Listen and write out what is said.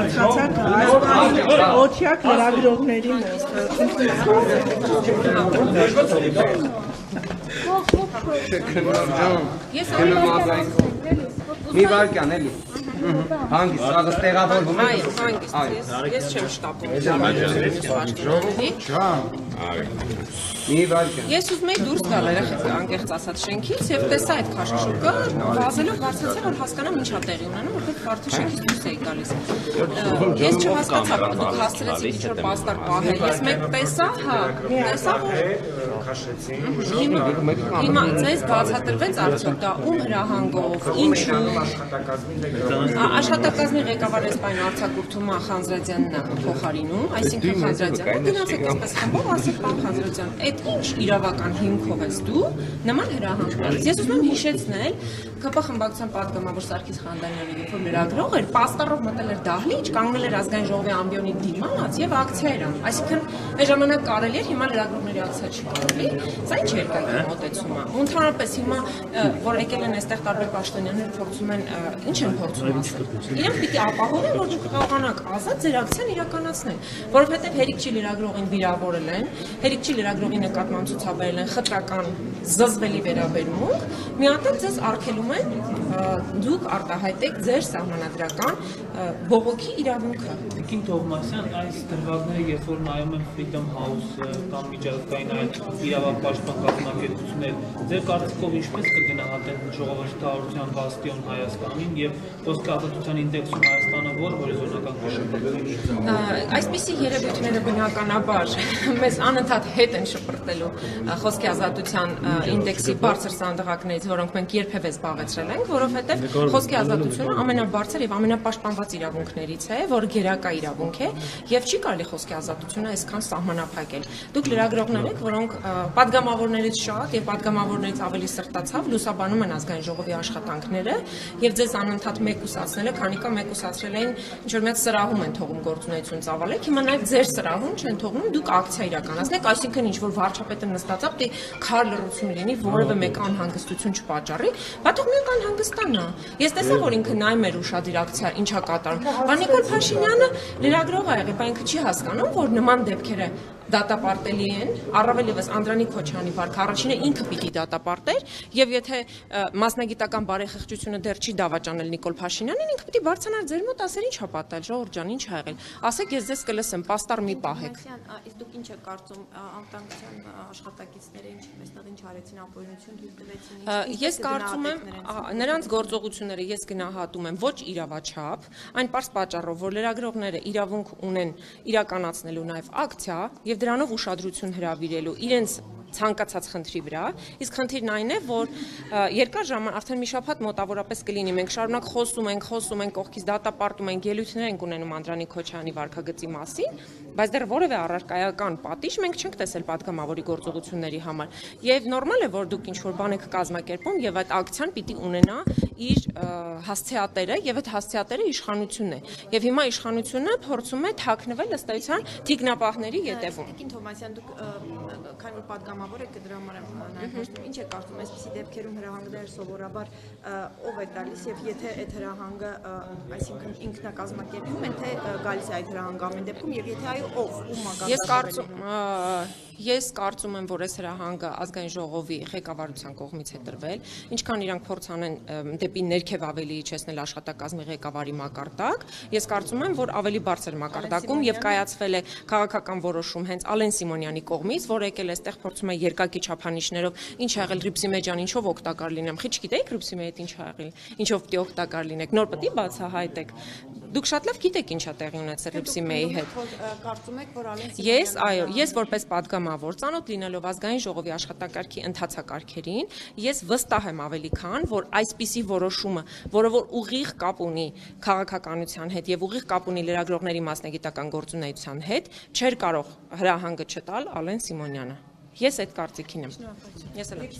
բարձրացակ օթյակ լրագրողների մի վարկյան էլի հանգիստ սաղս տեղավորվում է ես չեմ շտապում մի վարկյան ես ուզում եի դուրս գալ երեխեք անկեղծ ասած շենքից եւ տեսա այդ քաշքշուկը վազելով բարձրացա որ հասկանամ ինչա տեղի ունենում որովհետեւ արդեն շենքից դուրս էի գալիս ես չհասկացա դուք հասցրեցիք ինչ-որ պաստառ պահել ես մեկ տեսա տեսա որ հիմա ձեզ բացատրվեց արդյոք դա ում հրահանգով ինչու աշխատակազմի ղեկավար Էսպայն արձակուրդում Խանձրադյանն է փոխարինում այսինքն Խանձրադյանը գնացեք այսպես խմբով ասեք պարոն Խանձրադյան այդ ինչ իրավական հիմքով ես դու նման հրահանգ տալիս ես ուզում եմ հիշեցնել ԿՊ խմբակցության պատգամավոր Սարգիս Խանդանյանը երբ որ լրագրող էր պաստառով մտել էր դահլիճ կանգնել էր ազգային ժողովի ամբիոնի դիմաց եւ ակցիա էր անում այսինքն այդ ժամանակ կարելի էր հիմա լրագրողների ակցիա չի կարելի սա ինչ երկայնք մոտեցումը ու ընդհանրապես հիմա որ եկել են այստեղ տարբեր պաշտոնյաներ փորձում են ինչ են փորձում ասել իրենք պիտի ապահովեն որ դուք կարողանաք ազատ ձեր ակցիան իրականացնել որովհետեւ հերիք չի լրագրողին վիրավորել են հերիք չի լրագրողի նկատմամբ ցուցաբերել են խտրական զզվելի վերաբերմունք մի հատ ձեզ արգելում են դուք արտահայտեք ձեր սահմանադրական բողոքի իրավունքը Տիկին Թովմասյան այս դրվագները երբ որ նայում եմ Freedom House կամ միջազգային այլ իրավապաշտպան կազմակերպություններ ձեր կարծիքով ինչպես կգնահատեն ժողովրդավարության բաստիոն Հայաստանին եւ ոսկե ազատության ինդեքսում Հայաստանը որ հորիզոնական կշռվի այսպիսի երևույթները բնականաբար մեզ անընդհատ հետ են շպրտելու խոսքի ազատության ինդեքսի բարձր սանդղակներից որոնք մենք երբևէ զբաղեցրել ենք որովհետեւ խոսքի ազատությունը ամենաբարձր եւ ամենապաշտպանված իրավունքներից է որ գերակա իրավունք է եւ չի կարելի խոսքի ազատությունը այսքան սահմանափակել դուք լրագրողներ եք որոնք պատգամավորներից շատ եւ պատգամավորներից ավելի սրտացավ լուսաբանում են ազգային ժողովի աշխատանքները եւ ձեզ անընդհատ մեկուսացնել է քանի կա մեկուսացրել էին ինչ որ մեծ սրահում են թողում գործունեություն ծավալեք հիմա նաեւ ձեր սրահում չեն թողնում դուք ակցիա իրականացնեք այսինքն ինչ որ վարչապետը նստածա պիտի քար լռություն լինի որևէ մեկ անհանգստություն չպատճառի բա թող մեկ անհանգստանա ես տեսա որ ինքը նայում էր ուշադիր ակցիա ինչա կատարում բա Նիկոլ Փաշինյանը լրագրող ա եղել բա ինքը չի հասկանում որ նման դեպքերը դատապարտելի են առավել եւս Անդրանիկ Քոչյանի վարքը առաջինը ինքը պիտի դատապարտեր եւ եթե մասնագիտական բարեխղճությունը դեռ չի դավաճանել Նիկոլ Փաշինյանին ինքը պիտի բարձրանար ձեր մոտ ասեր ինչ ա պատահել ժողովուրդ ջան ինչ ա եղել ասեք ես ձեզ կլսեմ պաստառ մի պահեք իսկ դուք ինչ եք կարծում անվտանգության աշխատակիցները ինչ այստեղ ինչ արեցին ապօրինություն դուք տվեցին ես կարծում եմ նրանց գործողությունները ես գնահատում եմ ոչ իրավաչափ այն պարզ պատճառով որ լրագրողները իրավունք ունեն իրականացնելու նաեւ ակցիա եւ դրանով ուշադրություն հրավիրելու իրենց ցանկացած խնդրի վրա իսկ խնդիրն այն է որ երկար ժամանակ արդեն մի շաբաթ մոտավորապես կլինի մենք շարունակ խոսում ենք կողքից դատապարտում ենք ելույթներ ենք ունենում Անդրանիկ Քոչյանի վարքագծի մասին բայց դեռ որևէ առարկայական պատիժ մենք չենք տեսել պատգամավորի գործողությունների համար եւ նորմալ է որ դուք ինչ որ բան եք կազմակերպում եւ այդ ակցիան պիտի ունենա իր հասցեատերը եւ այդ հասցեատերը իշխանությունն է եւ հիմա իշխանությունը փորձում է թաքնվել ըստ էության թիկնապահների ետևում Տիկին Թովմասյան դուք քանի որ պատգամավոր եք դրա համար եմ նաեւ խոսում ինչ է կարծում այսպիսի դեպքերում հրահանգներ սովորաբար ով է տալիս եւ եթե այդ հրահանգը այսինքն ինքնակազմակերպում են թե գալիս է այդ հրահանգը ամեն դեպքում եւ եթե այո ով ում ես կարծում եմ որ այս հրահանգը ազգային ժողովի ղեկավարության կողմից է տրվել ինչքան իրանք փորձ անեն դեպի ներքև ավելի իջեցնել աշխատակազմի ղեկավարի մակարդակ ես կարծում եմ որ ավելի բարձր մակարդակում եւ կայացվել է քաղաքական որոշում հենց Ալեն Սիմոնյանի կողմից որ եկել այստեղ փորձում է երկակի չափանիշներով ինչ ա եղել Ռիփսիմեջան ինչով օգտակար լինեմ խիչ գիտեք Ռիփսիմեի հետ ինչ ա եղել ինչով պիտի օգտակար լինեք նոր պիտի բացահայտեք դուք շատ լավ գիտեք ինչ ա տեղի ունեցել Ռիփսիմեի հետ կարծում եք որ Ալեն ես որպես պատգամավոր ծանոթ լինելով ազգային ժողովի աշխատակարգի ընթացակարգերին ես վստահ եմ ավելի քան որ այսպիսի որոշումը որը որ ուղիղ կապ ունի քաղաքականության հետ եւ ուղիղ կապ ունի լրագրողների մասնագիտական գործունեության հետ չէր կարող հրահանգը չտալ Ալեն Սիմոնյանը ես այդ կարծիքին եմ ես էլ եմ